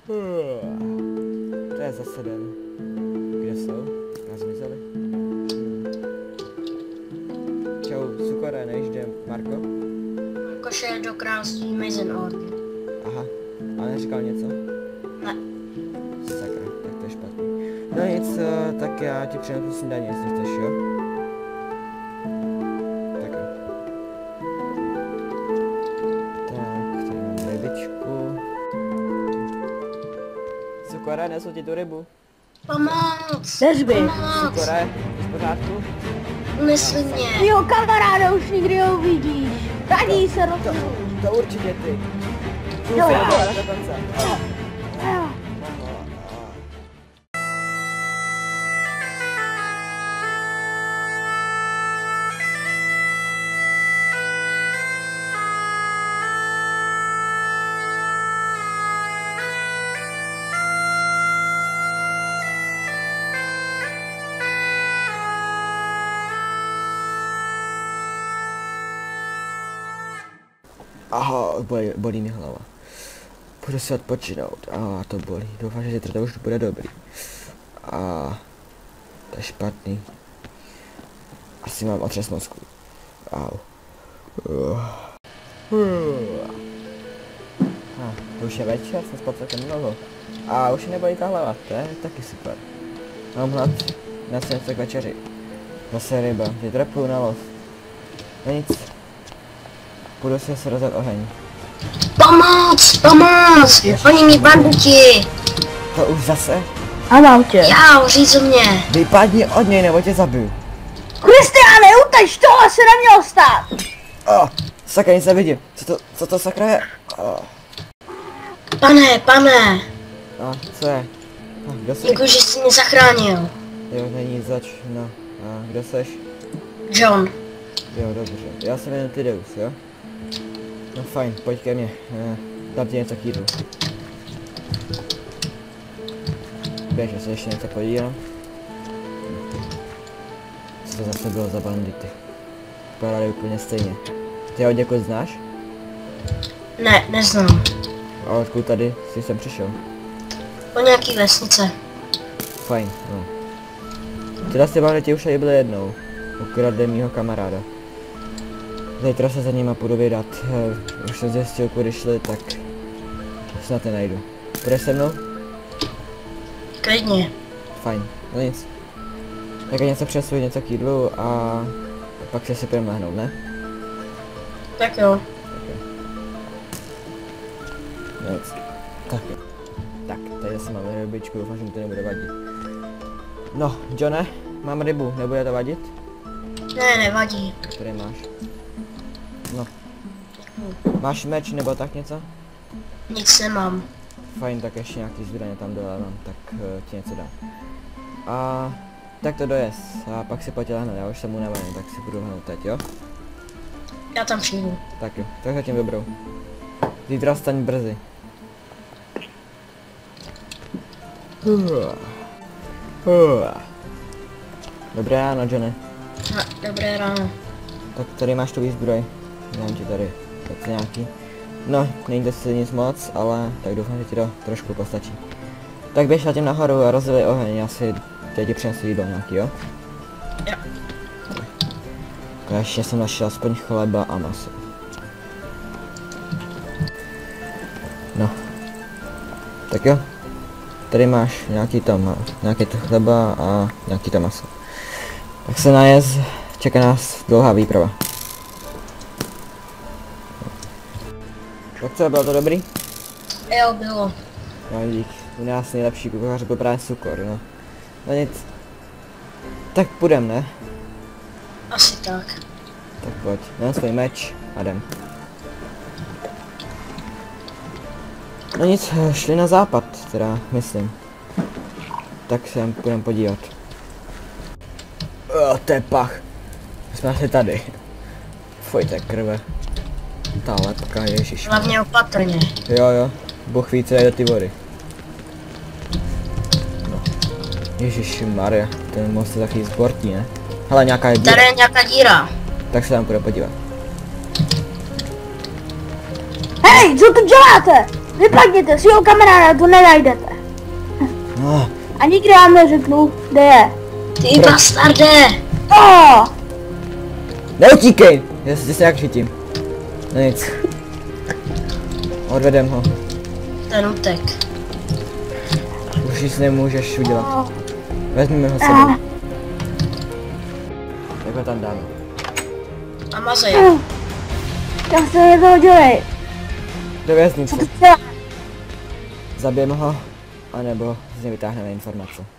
To je zase den. Kde jsou? Já zmizeli. Čau, Sukore, než jde Marko? Marko šel do království Meisenord. Aha, a neříkal něco? Ne. Sakra, tak to je špatný. No nic, tak já ti přinesu snídaně, jestli chceš, jo? Tak jo. Tak, tady mám rybičku. Sukore, nesu ti tu rybu. Pomoc! Neřbi. Pomoc! Sukore, v pořádku? Unesli mě! Tvýho kamaráda už nikdy neuvidíš. Radí se rozhodl. To určitě ty. Jo, jo. Do konce. Aha, bolí mi hlava. Půjdu si odpočinout. To bolí. Doufám, že zítra to už bude dobrý. To je špatný. Asi mám otřes mozku. Au. To už je večer, jsem spal celkem mnoho. A už nebolí ta hlava, to je taky super. Mám hlad, dnes si něco k večeři. Zase ryba, zítra půjdu na lov. No nic. Půjdu si se rozdat oheň. Pomoc! Pomoc! Oni mi banduti! To už zase? A mám tě. Já, řízu mě! Vypadni od něj, nebo tě zabiju. Kristiáne, uteč, tohle se nemělo stát. Sakra, nic nevidím. Co to sakra je? Pane! Co je? Kdo jsi? Děkuji, že jsi mě zachránil. Jo, není zač, no. Kdo seš? John. Jo, dobře. Já jsem jen Tydeus, jo? No fajn, pojď ke mně. Dám ti něco k jídlu. Běž, já se ještě něco podívám. Co to zase bylo za bandity? Vypadaly úplně stejně. Ty ho někoho znáš? Ne, neznám. A odkud tady jsi sem přišel? Po nějaký vesnice. Fajn, no. Tyhle ty bandity už tady byly jednou. Ukradli mýho kamaráda. Zítra se za nima půjdu vydat. Už jsem zjistil, kudy šli, tak snad je najdu. Půjdeš se mnou? Klidně. Fajn, no nic. Tak já něco přesuji, něco k jídlu a pak se si půjdeme lehnout, ne? Tak jo. No nic. Tak jo. Tak, tady zase máme rybičku, doufám, že mi to nebude vadit. No, Johne, mám rybu, nebude to vadit? Ne, nevadí. Tady máš. No. Máš meč nebo tak něco? Nic nemám. Fajn, tak ještě nějaký zbraně tam dole mám, tak ti něco dám. Tak to dojez a pak si pojď lehnout, já už jsem unavený, tak si budu lehnout teď, jo? Já tam přijdu. Tak jo, tak zatím dobrou. Zítra vstaň brzy. Dobré ráno, Johnny. Dobré ráno. Tak tady máš tu výzbroj. Dám ti tady nějaký. No, není to si nic moc, ale tak doufám, že ti to trošku postačí. Tak běž tím nahoru a rozdělej oheň, já si teď ti přinesu jídlo nějaký, jo? Jo. Konečně jsem našel aspoň chleba a maso. No. Tak jo. Tady máš nějaký to chleba a nějaký to maso. Tak se najez, čeká nás dlouhá výprava. Tak co, bylo to dobrý? Jo, bylo. No dík, u nás nejlepší kuchař byl právě Sukor, no. No nic. Tak půjdem, ne? Asi tak. Tak pojď, dám svůj meč a jdem. No nic, šli na západ, teda, myslím. Tak se půjdem podívat. To je pach. Jsme asi tady. Fuj, to je krve. Ta lepka, ježiš. Hlavně opatrně. Jo, Bůh ví, co je do ty vody. No. Ježišmarja, ten most je takový sportní, ne? Hele, nějaká je díra. Tady je nějaká díra. Tak se tam půjde podívat. Hej, co tu děláte? Vypadněte si ho, kamaráda, to nenajdete. No, A nikdy vám neřeknu, kde je. Ty bastarde! To! neutíkej! Já se jak chytím. No nic. Odvedem ho. Ten utek. Už nic nemůžeš udělat. No. Vezmeme ho sebou. Tak ho tam dáme. A mazej je. Já se něco udělej. Do věznice. Co to chce? Zabijeme ho, anebo z něj vytáhneme informace.